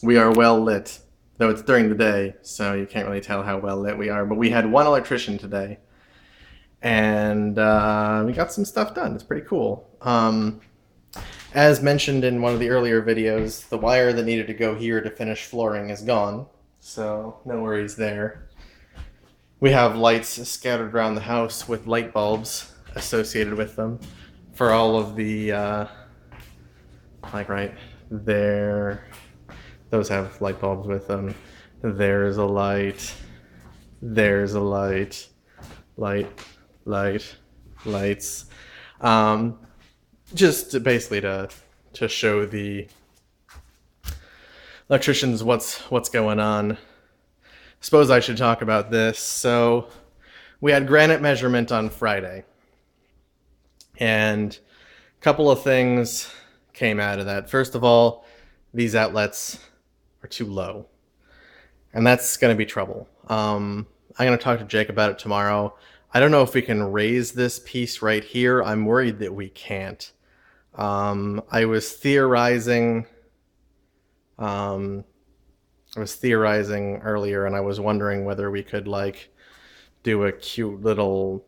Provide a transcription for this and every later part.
We are well lit, though it's during the day, so you can't really tell how well lit we are. But we had one electrician today, and we got some stuff done. It's pretty cool. As mentioned in one of the earlier videos, the wire that needed to go here to finish flooring is gone, so no worries there. We have lights scattered around the house with light bulbs associated with them for all of the, like right there. Those have light bulbs with them. There's a light. There's a light. Light. Light. Lights. Just basically to show the electricians what's going on. Suppose I should talk about this. So we had granite measurement on Friday, and a couple of things came out of that. First of all, these outlets are too low, and that's going to be trouble. I'm going to talk to Jake about it tomorrow. I don't know if we can raise this piece right here. I'm worried that we can't. I was theorizing earlier, and I was wondering whether we could like do a cute little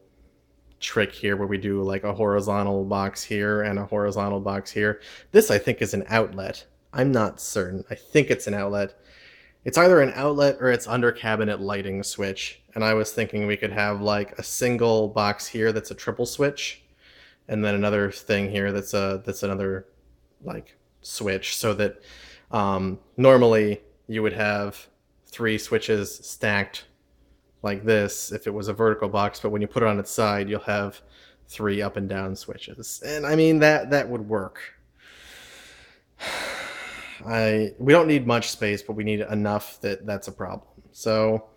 trick here where we do like a horizontal box here and a horizontal box here. This I think is an outlet. I'm not certain. I think it's an outlet. It's either an outlet or it's under cabinet lighting switch. And I was thinking we could have like a single box here that's a triple switch, and then another thing here that's another like switch, so that normally you would have 3 switches stacked like this if it was a vertical box, but when you put it on its side, you'll have 3 up and down switches. And I mean, that would work. We don't need much space, but we need enough that that's a problem. So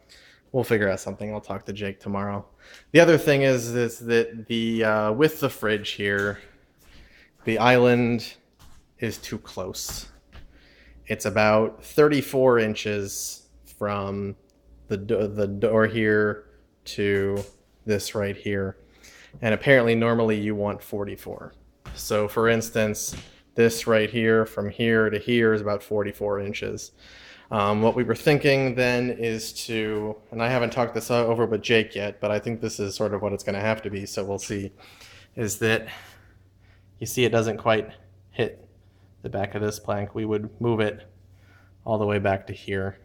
we'll figure out something. I'll talk to Jake tomorrow. The other thing is that the with the fridge here, the island is too close. It's about 34 inches from the door here to this right here. And apparently normally you want 44. So for instance, this right here from here to here is about 44 inches. What we were thinking then is to, and I haven't talked this over with Jake yet, but I think this is sort of what it's going to have to be, so we'll see, is that you see it doesn't quite hit the back of this plank. We would move it all the way back to here.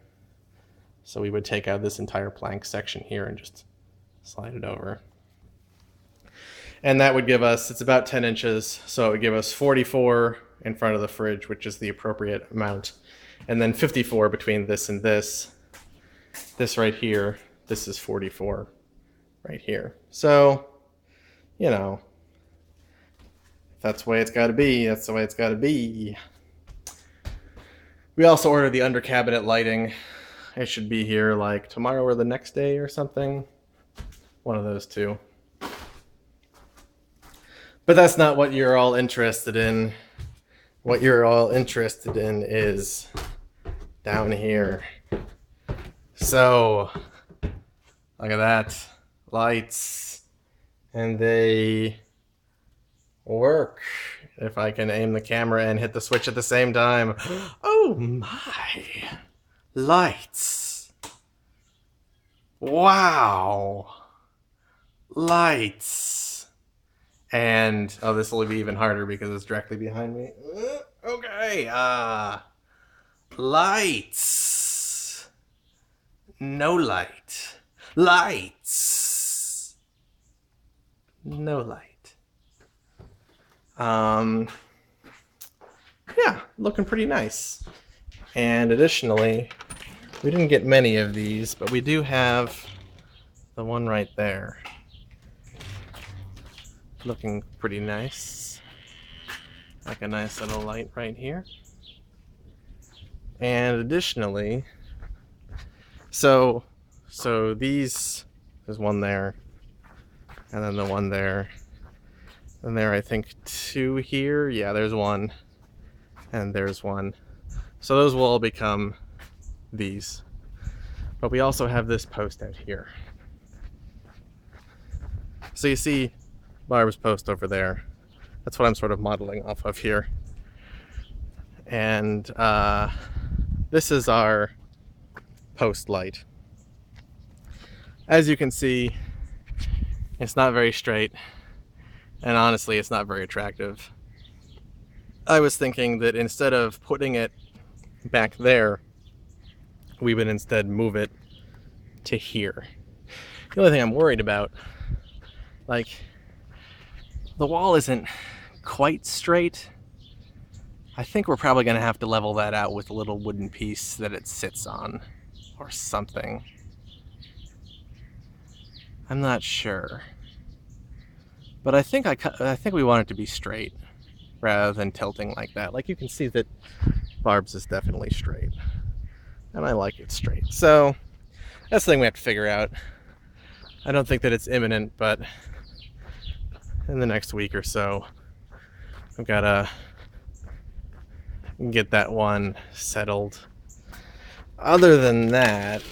So we would take out this entire plank section here and just slide it over. And that would give us, it's about 10 inches, so it would give us 44 in front of the fridge, which is the appropriate amount. And then 54 between this and this. This right here, this is 44 right here. So, you know, if that's the way it's got to be, that's the way it's got to be. We also ordered the under cabinet lighting. It should be here like tomorrow or the next day or something. One of those two. But that's not what you're all interested in. What you're all interested in is down here. So, look at that. Lights. And they work. If I can aim the camera and hit the switch at the same time. Oh my. Lights. Wow. Lights. And, oh, this will be even harder because it's directly behind me. Okay, lights. No light. Lights. No light. Yeah, looking pretty nice. And additionally, we didn't get many of these, but we do have the one right there. Looking pretty nice. Like a nice little light right here. And additionally, so these, there's one there, and then the one there, and there I think 2 here. Yeah, there's one, and there's one. So those will all become these. But we also have this post out here. So you see Barb's post over there. That's what I'm sort of modeling off of here. And this is our post light. As you can see, it's not very straight, and honestly, it's not very attractive. I was thinking that instead of putting it back there, we would instead move it to here. The only thing I'm worried about, like, the wall isn't quite straight. I think we're probably going to have to level that out with a little wooden piece that it sits on or something. I'm not sure. But I think we want it to be straight rather than tilting like that. Like, you can see that Barb's is definitely straight. And I like it straight. So that's the thing we have to figure out. I don't think that it's imminent, but in the next week or so, I've got to get that one settled. Other than that,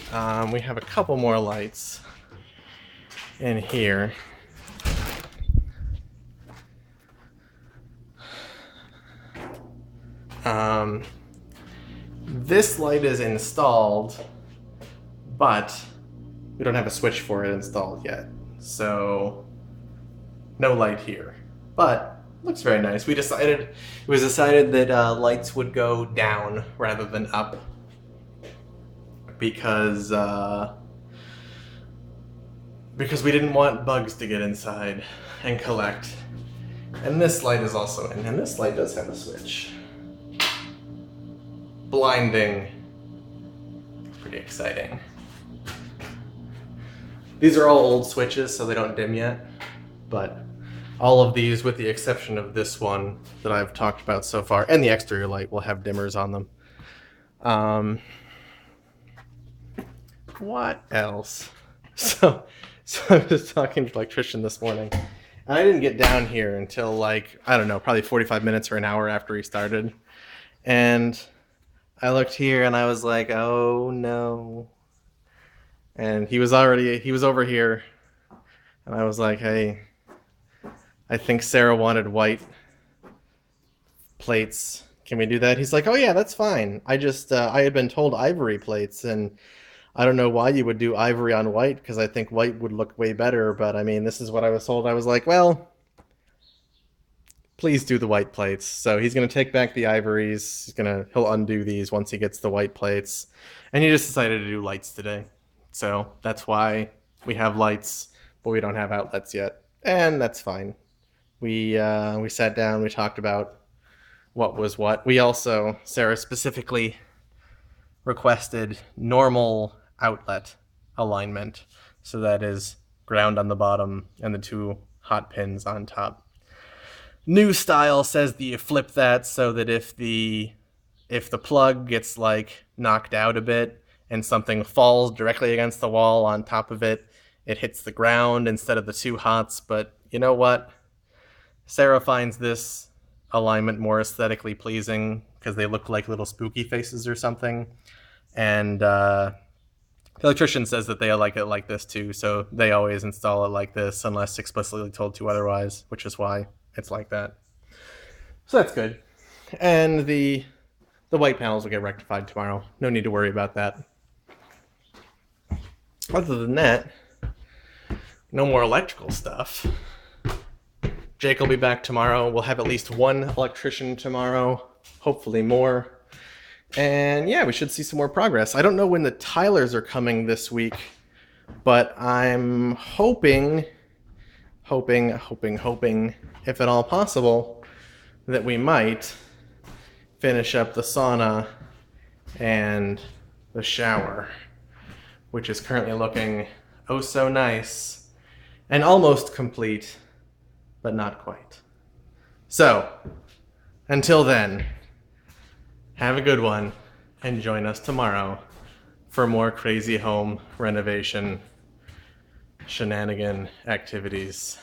we have a couple more lights in here. This light is installed, but we don't have a switch for it installed yet. So no light here, but looks very nice. It was decided that lights would go down rather than up because we didn't want bugs to get inside and collect. And this light is also in, and this light does have a switch. Blinding. Pretty exciting. These are all old switches, so they don't dim yet, but all of these, with the exception of this one that I've talked about so far, and the exterior light, will have dimmers on them. What else? So I was talking to the electrician this morning, and I didn't get down here until, like, I don't know, probably 45 minutes or an hour after he started. And I looked here and I was like, oh no. And he was over here, and I was like, hey, I think Sarah wanted white plates. Can we do that? He's like, oh yeah, that's fine. I had been told ivory plates, and I don't know why you would do ivory on white, because I think white would look way better, but I mean, this is what I was told. I was like, well, please do the white plates. So he's going to take back the ivories. He'll undo these once he gets the white plates. And he just decided to do lights today. So that's why we have lights, but we don't have outlets yet. And that's fine. We sat down, we talked about what was what. We also, Sarah specifically requested normal outlet alignment. So that is ground on the bottom and the two hot pins on top. New style says that you flip that so that if the plug gets like knocked out a bit and something falls directly against the wall on top of it, it hits the ground instead of the two hots. But you know what? Sarah finds this alignment more aesthetically pleasing because they look like little spooky faces or something. And the electrician says that they like it like this too, so they always install it like this unless explicitly told to otherwise, which is why it's like that. So that's good. And the white panels will get rectified tomorrow. No need to worry about that. Other than that, no more electrical stuff. Jake will be back tomorrow. We'll have at least one electrician tomorrow, hopefully more. And yeah, we should see some more progress. I don't know when the tilers are coming this week, but I'm hoping, if at all possible, that we might finish up the sauna and the shower, which is currently looking oh so nice and almost complete, but not quite. So, until then, have a good one and join us tomorrow for more crazy home renovation shenanigan activities.